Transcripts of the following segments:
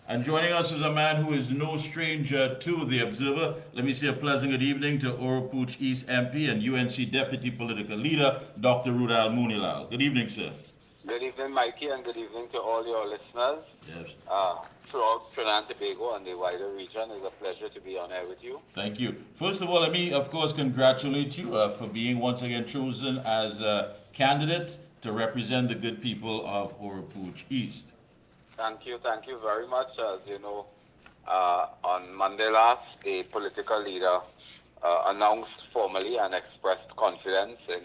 And joining us is a man who is no stranger to the Observer. Let me say a pleasant good evening to Oropouche East MP and UNC Deputy Political Leader, Dr. Roodal Moonilal. Good evening, sir. Good evening, Mikey, and good evening to all your listeners Yes. throughout Trinidad and Tobago and the wider region. It's a pleasure to be on air with you. Thank you. First of all, let me, of course, congratulate you for being once again chosen as a candidate to represent the good people of Oropouche East. Thank you very much. As you know, on Monday last, the political leader announced formally and expressed confidence in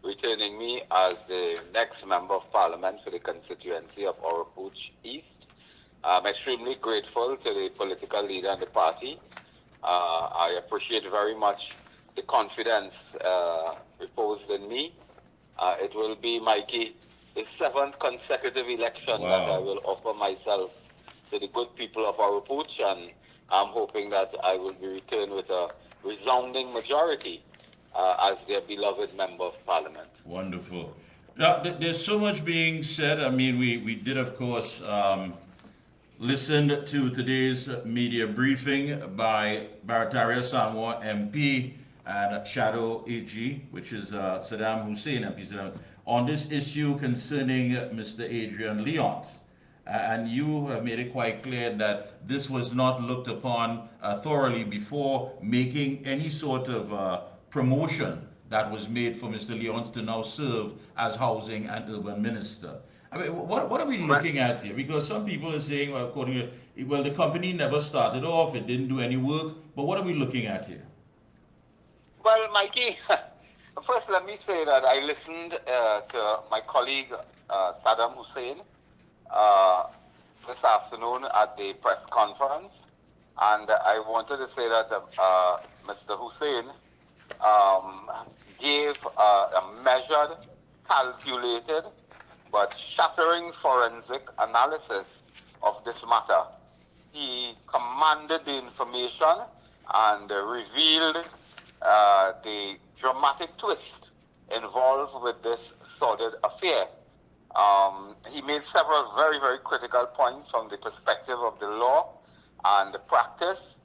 returning me as the next member of parliament for the constituency of Oropouche East. I'm extremely grateful to the political leader and the party. I appreciate very much the confidence reposed in me. It will be, Mikey, the seventh consecutive election that I will offer myself to the good people of Oropouche, and I'm hoping that I will be returned with a resounding majority as their beloved member of parliament. Wonderful. Now, there's so much being said. I mean, we did, of course, listen to today's media briefing by Barataria Samoa MP and Shadow AG, which is Saddam Hussein MP, on this issue concerning Mr. Adrian Leonce. And you have made it quite clear that this was not looked upon thoroughly before making any sort of promotion that was made for Mr. Leonce to now serve as Housing and Urban Minister. I mean, what are we looking at here? Because some people are saying, well, according to, well, the company never started off, it didn't do any work, but what are we looking at here? Well, Mikey, first let me say that I listened to my colleague Saddam Hussein this afternoon at the press conference, and I wanted to say that Mr. Hussein gave a measured, calculated, but shattering forensic analysis of this matter. He commanded the information and revealed the dramatic twist involved with this sordid affair. He made several very, very critical points from the perspective of the law and the practice,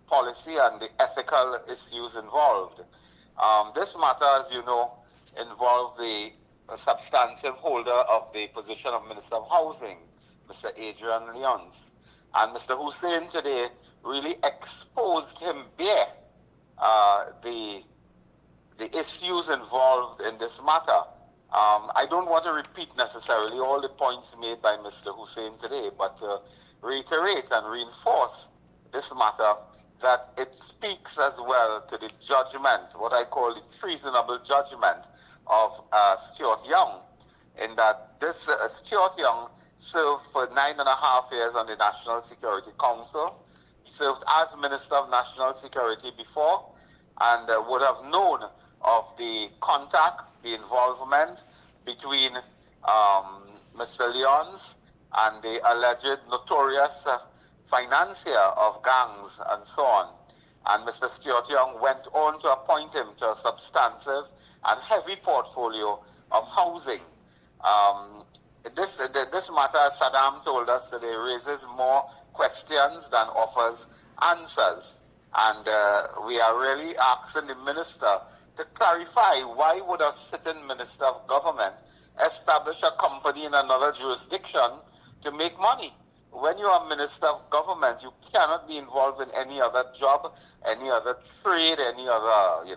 policy, and the ethical issues involved. This matter, as you know, involved the substantive holder of the position of Minister of Housing, Mr. Adrian Leonce. And Mr. Hussein today really exposed him bare the issues involved in this matter. I don't want to repeat necessarily all the points made by Mr. Hussein today, but to reiterate and reinforce this matter, that it speaks as well to the judgment, what I call the treasonable judgment of Stuart Young, in that this Stuart Young served for 9.5 years on the National Security Council. He served as Minister of National Security before, and would have known of the contact, the involvement between Mr. Leonce and the alleged notorious financier of gangs and so on. And Mr. Stuart Young went on to appoint him to a substantive and heavy portfolio of housing. This matter, as Saddam told us today, raises more questions than offers answers. And we are really asking the minister to clarify, why would a sitting minister of government establish a company in another jurisdiction to make money? When you are minister of government, you cannot be involved in any other job, any other trade, any other,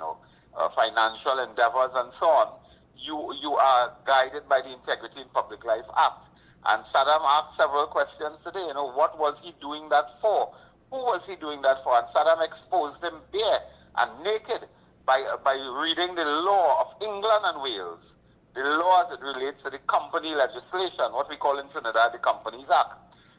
financial endeavors and so on. You are guided by the Integrity in Public Life Act. And Saddam asked several questions today. What was he doing that for? Who was he doing that for? And Saddam exposed him bare and naked by reading the law of England and Wales, the law as it relates to the company legislation, what we call in Trinidad the Companies Act.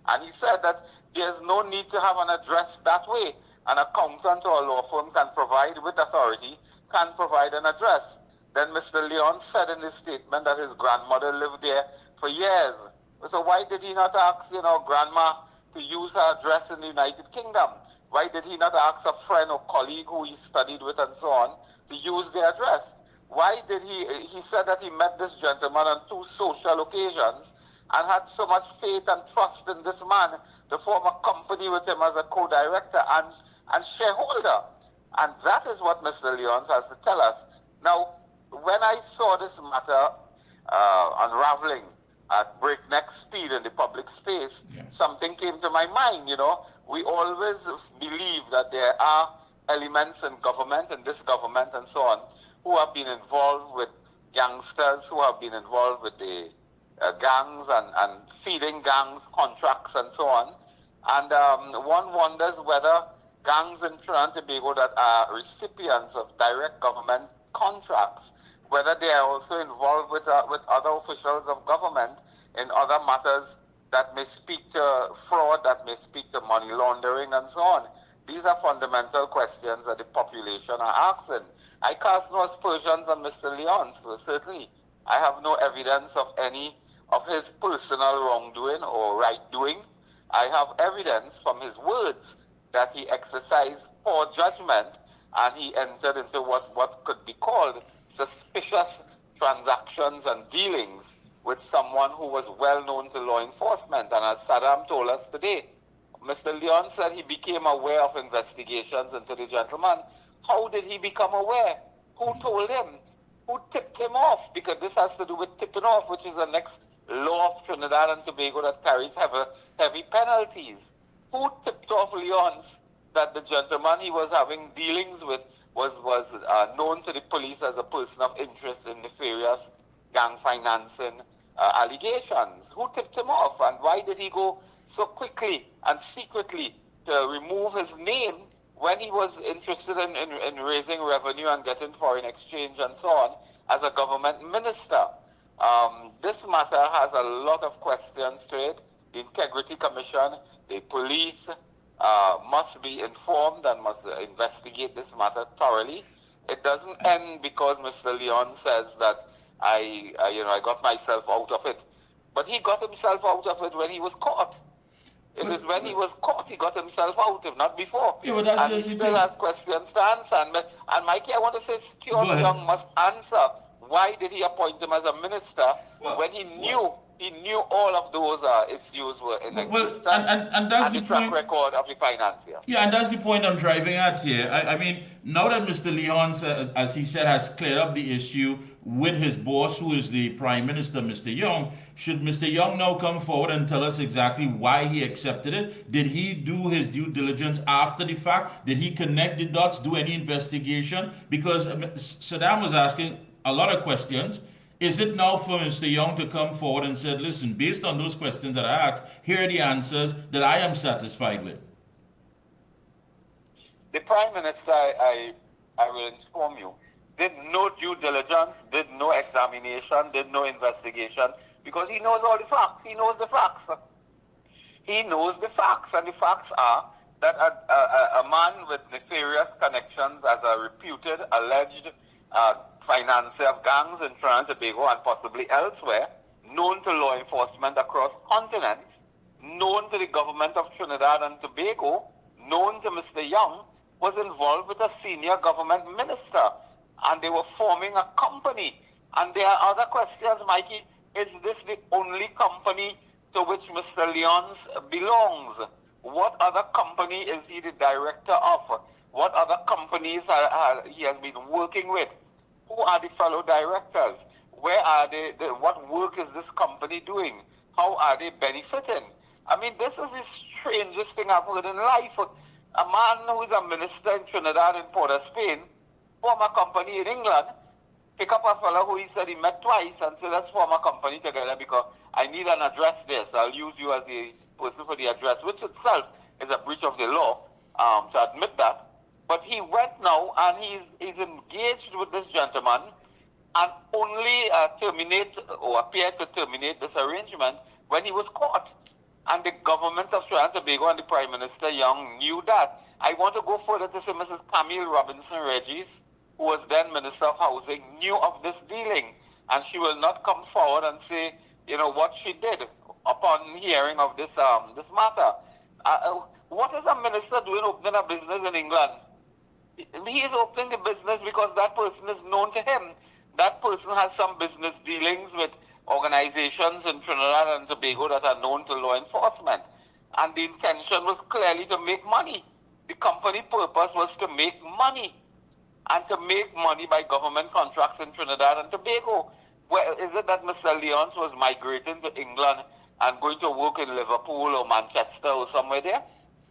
And he said that there's no need to have an address that way. An accountant or a law firm can provide, with authority, can provide an address. Then Mr. Leonce said in his statement that his grandmother lived there for years. So why did he not ask, grandma to use her address in the United Kingdom? Why did he not ask a friend or colleague who he studied with and so on to use their address? Why did he said that he met this gentleman on 2 social occasions and had so much faith and trust in this man to form a company with him as a co-director and shareholder. And that is what Mr. Leonce has to tell us. Now, when I saw this matter unraveling at breakneck speed in the public space, something came to my mind, We always believe that there are elements in government, in this government and so on, who have been involved with gangsters, who have been involved with the gangs and feeding gangs contracts and so on. And one wonders whether gangs in Trinidad and Tobago that are recipients of direct government contracts, whether they are also involved with other officials of government in other matters that may speak to fraud, that may speak to money laundering and so on. These are fundamental questions that the population are asking. I cast no aspersions on Mr. Leonce, so certainly I have no evidence of any of his personal wrongdoing or right doing. I have evidence from his words that he exercised poor judgment and he entered into what could be called suspicious transactions and dealings with someone who was well known to law enforcement. And as Saddam told us today, Mr. Leonce said he became aware of investigations into the gentleman. How did he become aware? Who told him? Who tipped him off? Because this has to do with tipping off, which is the next law of Trinidad and Tobago that carries heavy penalties. Who tipped off Leonce that the gentleman he was having dealings with was known to the police as a person of interest in nefarious gang financing allegations? Who tipped him off, and why did he go so quickly and secretly to remove his name when he was interested in raising revenue and getting foreign exchange and so on as a government minister? This matter has a lot of questions to it. The Integrity Commission, the police must be informed and must investigate this matter thoroughly. It doesn't end because Mr. Leonce says that I got myself out of it. But he got himself out of it when he was caught. It is when he was caught he got himself out, if not before. Yeah, but that's and just he still has questions to answer. And Mikey, I want to say Stuart Young must answer. Why did he appoint him as a minister when he knew all of those issues were in existence and that's and the track record of the financier? Yeah, and that's the point I'm driving at here. I mean, now that Mr. Leonce, as he said, has cleared up the issue with his boss, who is the Prime Minister, Mr. Young, should Mr. Young now come forward and tell us exactly why he accepted it? Did he do his due diligence after the fact? Did he connect the dots, do any investigation? Because Saddam was asking a lot of questions. Is it now for Mr. Young to come forward and say, listen, based on those questions that I asked, here are the answers that I am satisfied with? The Prime Minister, I will inform you, did no due diligence, did no examination, did no investigation, because he knows all the facts. He knows the facts. He knows the facts, and the facts are that a man with nefarious connections as a reputed, alleged financier of gangs in Trinidad and Tobago and possibly elsewhere, known to law enforcement across continents, known to the government of Trinidad and Tobago, known to Mr. Young, was involved with a senior government minister, and they were forming a company. And there are other questions, Mikey. Is this the only company to which Mr. Leonce belongs? What other company is he the director of? What other companies he has been working with? Who are the fellow directors? Where are they? What work is this company doing? How are they benefiting? I mean, this is the strangest thing I've heard in life. A man who is a minister in Trinidad and Port of Spain, form a company in England, pick up a fellow who he said he met twice and say, let's form a company together because I need an address there, so I'll use you as the person for the address, which itself is a breach of the law, to admit that. But he went now and he's engaged with this gentleman and only terminate or appeared to terminate this arrangement when he was caught. And the government of Trinidad and Tobago and the Prime Minister Young knew that. I want to go further to say Mrs. Camille Robinson Regis, who was then Minister of Housing, knew of this dealing. And she will not come forward and say, what she did upon hearing of this matter. What is a minister doing opening a business in England? He is opening the business because that person is known to him. That person has some business dealings with organizations organizations in Trinidad and Tobago that are known to law enforcement. And the intention was clearly to make money. The company purpose was to make money, and to make money by government contracts in Trinidad and Tobago. Well, is it that Mr. Leonce was migrating to England and going to work in Liverpool or Manchester or somewhere there?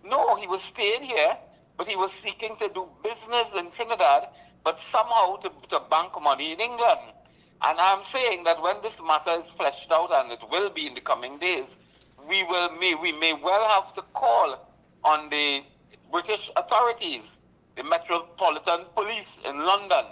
No, he was staying here, but he was seeking to do business in Trinidad, but somehow to bank money in England. And I'm saying that when this matter is fleshed out, and it will be in the coming days, we may well have to call on the British authorities, the Metropolitan Police in London,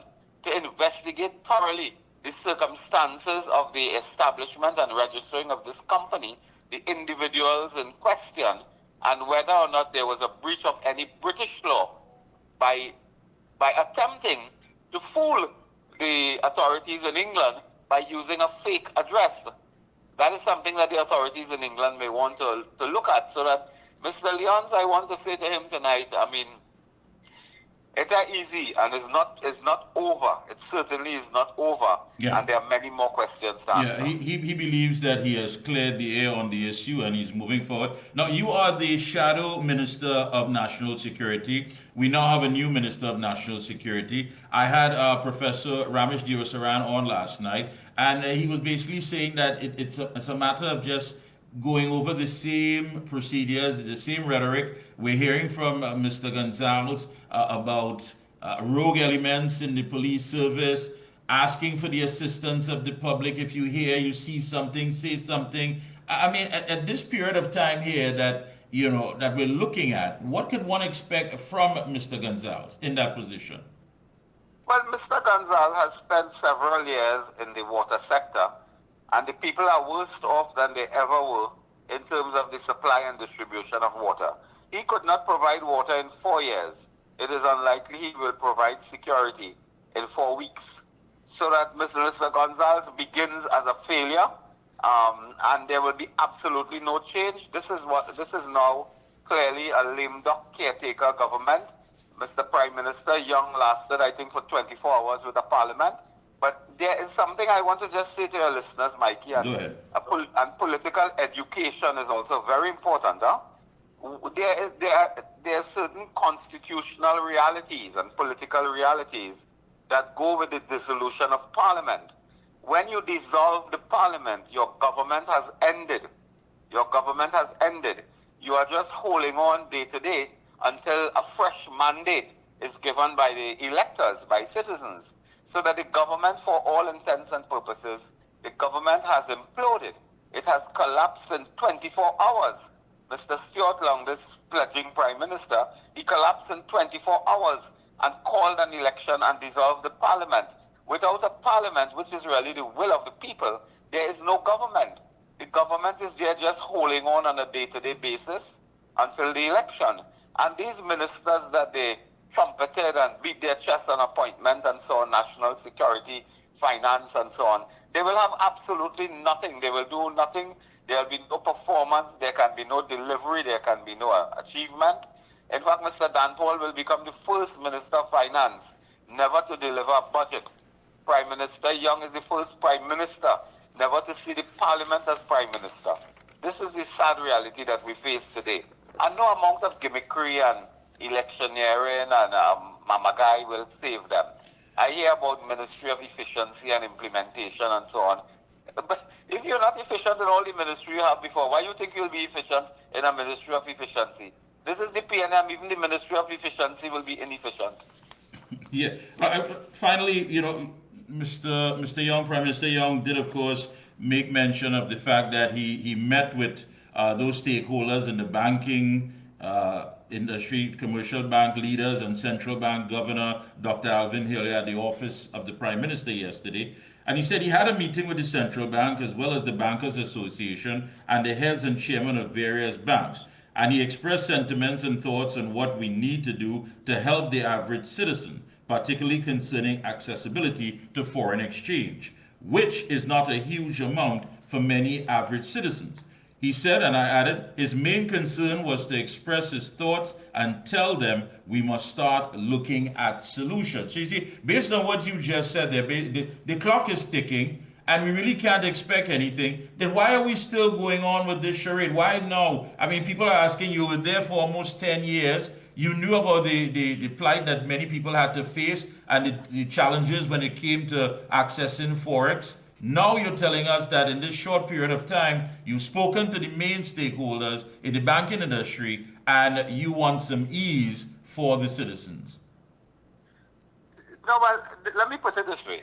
to investigate thoroughly the circumstances of the establishment and registering of this company, the individuals in question, and whether or not there was a breach of any British law by attempting to fool the authorities in England by using a fake address. That is something that the authorities in England may want to look at, so that Mr. Leonce, I want to say to him tonight, I mean, it's not easy, and it's not over. It certainly is not over. Yeah. And there are many more questions to answer. Yeah, he believes that he has cleared the air on the issue and he's moving forward. Now, you are the shadow Minister of National Security. We now have a new Minister of National Security. I had Professor Ramesh Divasaran on last night, and he was basically saying that it's a matter of just going over the same procedures, the same rhetoric. We're hearing from Mr. Gonzalez about rogue elements in the police service, asking for the assistance of the public. If you hear, you see something, say something. I mean, at this period of time here that we're looking at, what could one expect from Mr. Gonzalez in that position? Well, Mr. Gonzalez has spent several years in the water sector, and the people are worse off than they ever were in terms of the supply and distribution of water. He could not provide water in 4 years. It is unlikely he will provide security in 4 weeks. So that Mr. Gonzalez begins as a failure, and there will be absolutely no change. This is now clearly a lame duck caretaker government. Mr. Prime Minister Young lasted, I think, for 24 hours with the Parliament. But there is something I want to just say to your listeners, Mikey, and, and political education is also very important. There are certain constitutional realities and political realities that go with the dissolution of Parliament. When you dissolve the Parliament, your government has ended. Your government has ended. You are just holding on day to day until a fresh mandate is given by the electors, by citizens. So that the government, for all intents and purposes, the government has imploded. It has collapsed in 24 hours. Mr. Stuart Long, this pledging Prime Minister, he collapsed in 24 hours and called an election and dissolved the Parliament. Without a Parliament, which is really the will of the people, there is no government. The government is there just holding on a day-to-day basis until the election. And these ministers that they trumpeted and beat their chest on appointment and so on, national security, finance and so on, they will have absolutely nothing. They will do nothing. There will be no performance. There can be no delivery. There can be no achievement. In fact, Mr. Dan Paul will become the first Minister of Finance never to deliver a budget. Prime Minister Young is the first Prime Minister never to see the Parliament as Prime Minister. This is the sad reality that we face today. And no amount of gimmickry and electioneering and Mama Guy will save them. I hear about Ministry of Efficiency and Implementation and so on. But if you're not efficient in all the ministry you have before, why do you think you'll be efficient in a Ministry of Efficiency? This is the PNM, even the Ministry of Efficiency will be inefficient. Yeah. Finally, Mr. Young, Prime Minister Young did, of course, make mention of the fact that he met with those stakeholders in the banking industry, commercial bank leaders and central bank governor, Dr. Alvin Hillier, at the office of the Prime Minister yesterday. And he said he had a meeting with the central bank as well as the Bankers Association and the heads and chairmen of various banks. And he expressed sentiments and thoughts on what we need to do to help the average citizen, particularly concerning accessibility to foreign exchange, which is not a huge amount for many average citizens. He said, and I added, his main concern was to express his thoughts and tell them we must start looking at solutions. So you see, based on what you just said there, the clock is ticking, and we really can't expect anything, then why are we still going on with this charade? Why now? I mean, people are asking, you were there for almost 10 years. You knew about the plight that many people had to face and the challenges when it came to accessing Forex. Now you're telling us that in this short period of time, you've spoken to the main stakeholders in the banking industry and you want some ease for the citizens. No, but let me put it this way.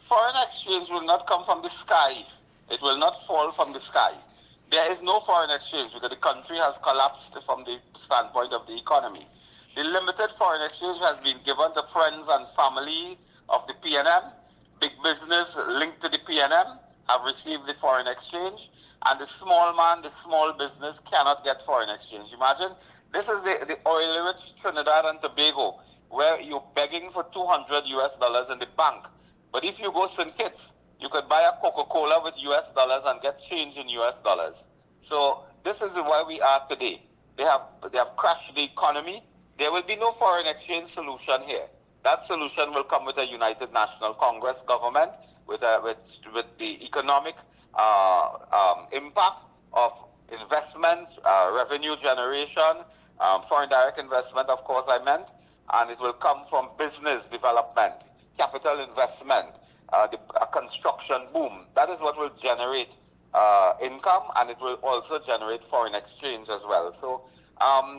Foreign exchange will not come from the sky. It will not fall from the sky. There is no foreign exchange because the country has collapsed from the standpoint of the economy. The limited foreign exchange has been given to friends and family of the PNM. Big business linked to the PNM have received the foreign exchange, and the small man, the small business cannot get foreign exchange. Imagine, this is the oil-rich Trinidad and Tobago, where you're begging for $200 US in the bank. But if you go St. Kitts, you could buy a Coca-Cola with US dollars and get change in US dollars. So this is where we are today. They have crashed the economy. There will be no foreign exchange solution here. That solution will come with a United National Congress government, with the economic impact of investment, revenue generation, foreign direct investment, of course I meant, and it will come from business development, capital investment, a construction boom. That is what will generate income, and it will also generate foreign exchange as well. So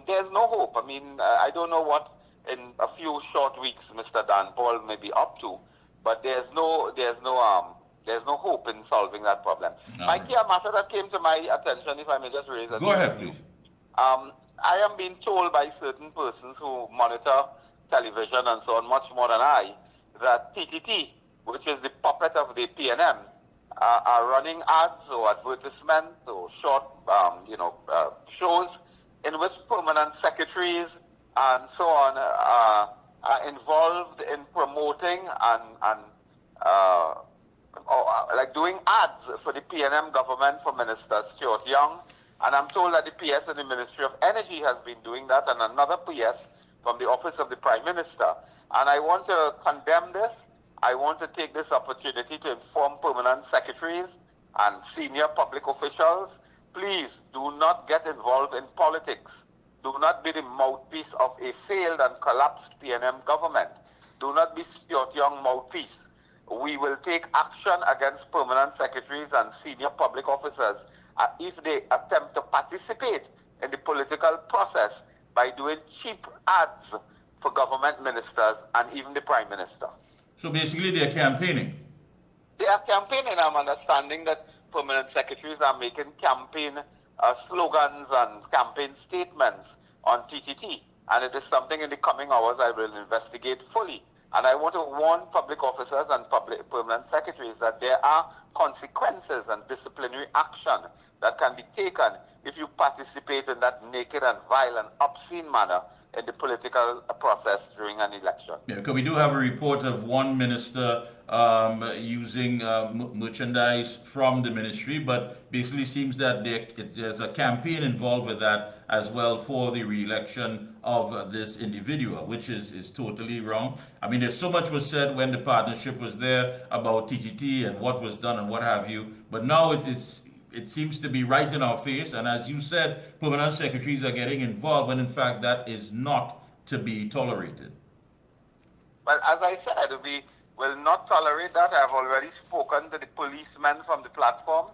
there's no hope. I mean, I don't know what in a few short weeks Mr. Dan Paul may be up to, but there's no hope in solving that problem. No. Mikey, a matter that came to my attention, if I may just raise it. Go ahead, please. I am being told by certain persons who monitor television and so on much more than I, that TTT, which is the puppet of the PNM, are running ads or advertisements or short, shows in which permanent secretaries and so on are involved in promoting and like doing ads for the PNM government for Minister Stuart Young. And I'm told that the PS in the Ministry of Energy has been doing that, and another PS from the Office of the Prime Minister. And I want to condemn this. I want to take this opportunity to inform permanent secretaries and senior public officials, please do not get involved in politics. Do not be the mouthpiece of a failed and collapsed PNM government. Do not be Stuart Young mouthpiece. We will take action against permanent secretaries and senior public officers if they attempt to participate in the political process by doing cheap ads for government ministers and even the Prime Minister. So basically they're campaigning. They are campaigning. I'm understanding that permanent secretaries are making campaign slogans and campaign statements on TTT. And it is something in the coming hours I will investigate fully. And I want to warn public officers and permanent secretaries that there are consequences and disciplinary action that can be taken if you participate in that naked and vile and obscene manner in the political process during an election. Yeah, because we do have a report of one minister using merchandise from the ministry, but basically seems that there's a campaign involved with that as well for the re-election of this individual, which is totally wrong. I mean, there's so much was said when the partnership was there about TTT and what was done and what have you, but now it seems to be right in our face, and as you said, permanent secretaries are getting involved, when in fact that is not to be tolerated. Well, as I said, we will not tolerate that. I have already spoken to the policemen from the platform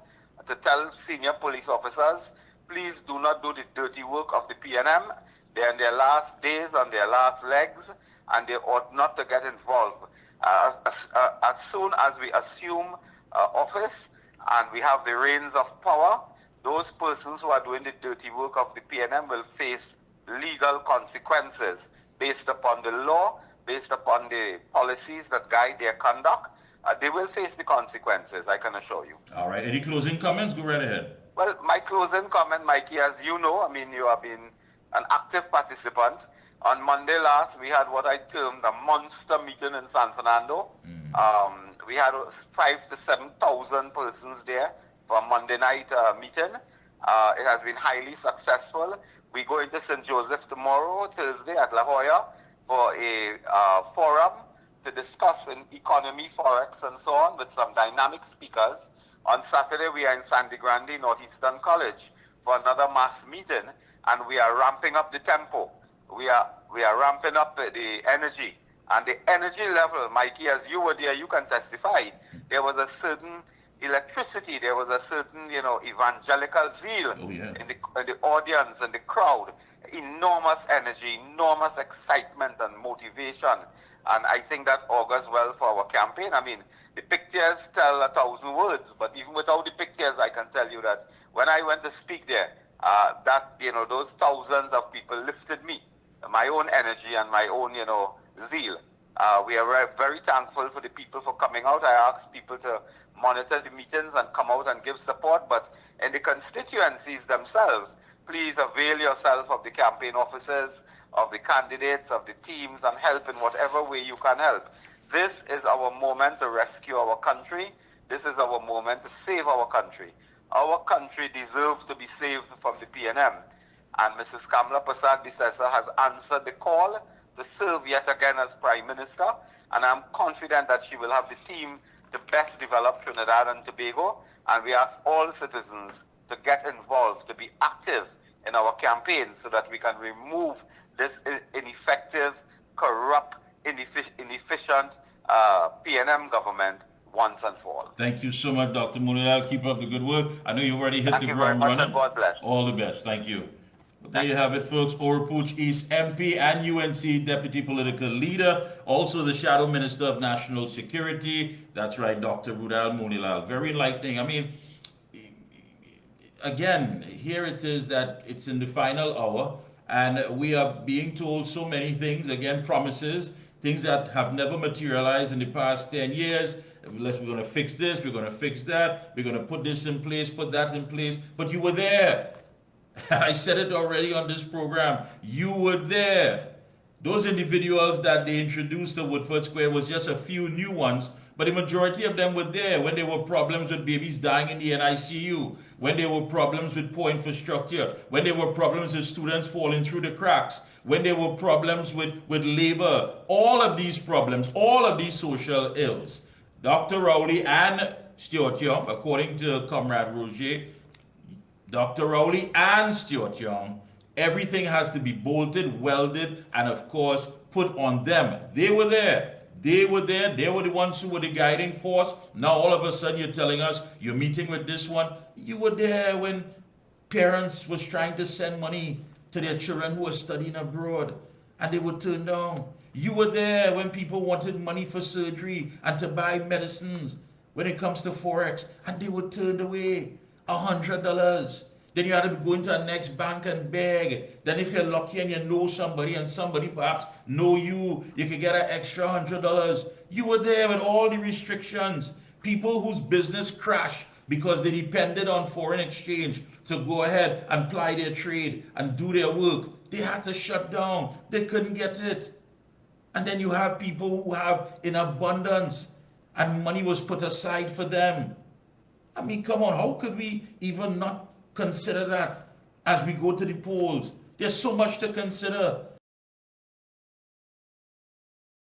to tell senior police officers, please do not do the dirty work of the PNM. They're in their last days, on their last legs, and they ought not to get involved. As soon as we assume office, and we have the reins of power, those persons who are doing the dirty work of the PNM will face legal consequences based upon the law, based upon the policies that guide their conduct. They will face the consequences, I can assure you. All right. Any closing comments? Go right ahead. Well, my closing comment, Mikey, as you know, I mean, you have been an active participant. On Monday last, we had what I termed a monster meeting in San Fernando. We had 5,000 to 7,000 persons there for a Monday night meeting. It has been highly successful. We go into St. Joseph tomorrow, Thursday, at La Jolla for a forum to discuss in economy, forex, and so on with some dynamic speakers. On Saturday, we are in Sandy Grande, Northeastern College, for another mass meeting, and we are ramping up the tempo. We are ramping up the energy. And the energy level, Mikey, as you were there, you can testify, there was a certain electricity, there was a certain, evangelical zeal in the audience and the crowd. Enormous energy, enormous excitement and motivation. And I think that augurs well for our campaign. I mean, the pictures tell 1,000 words, but even without the pictures, I can tell you that when I went to speak there, those thousands of people lifted me, my own energy and my own, zeal. We are very thankful for the people for coming out. I asked people to monitor the meetings and come out and give support, but in the constituencies themselves, please avail yourself of the campaign officers, of the candidates, of the teams, and help in whatever way you can help. This is our moment to rescue our country. This is our moment to save our country. Our country deserves to be saved from the PNM. And Mrs. Kamla Prasad Bisesa has answered the call to serve yet again as Prime Minister. And I'm confident that she will have the team to best develop Trinidad and Tobago. And we ask all citizens to get involved, to be active in our campaign so that we can remove this ineffective, corrupt, inefficient PNM government once and for all. Thank you so much, Dr. Moonilal. Keep up the good work. I know you've already hit Thank the you very ground much, running. and God bless. All the best. Thank you. But there you have it, folks. Oropouche East MP and UNC Deputy Political Leader, also the Shadow Minister of National Security. That's right, Dr. Roodal Moonilal. Very enlightening. I mean, again, here it is that it's in the final hour, and we are being told so many things, again, promises, things that have never materialized in the past 10 years. We're going to fix this, we're going to fix that, we're going to put this in place, put that in place. But you were there. I said it already on this program. You were there. Those individuals that they introduced to Woodford Square was just a few new ones, but the majority of them were there when there were problems with babies dying in the NICU, when there were problems with poor infrastructure, when there were problems with students falling through the cracks, when there were problems with labor. All of these problems, all of these social ills. Dr. Rowley and Stuart Young, according to Comrade Roger, Dr. Rowley and Stuart Young, everything has to be bolted, welded, and of course, put on them. They were there. They were there. They were the ones who were the guiding force. Now all of a sudden you're telling us you're meeting with this one. You were there when parents was trying to send money to their children who were studying abroad, and they were turned down. You were there when people wanted money for surgery and to buy medicines when it comes to Forex, and they were turned away. $100. Then you had to go into the next bank and beg. Then if you're lucky and you know somebody and somebody perhaps know you, you could get an extra $100. You were there with all the restrictions. People whose business crashed because they depended on foreign exchange to go ahead and ply their trade and do their work. They had to shut down. They couldn't get it. And then you have people who have in abundance and money was put aside for them. I mean, come on, how could we even not consider that as we go to the polls? There's so much to consider.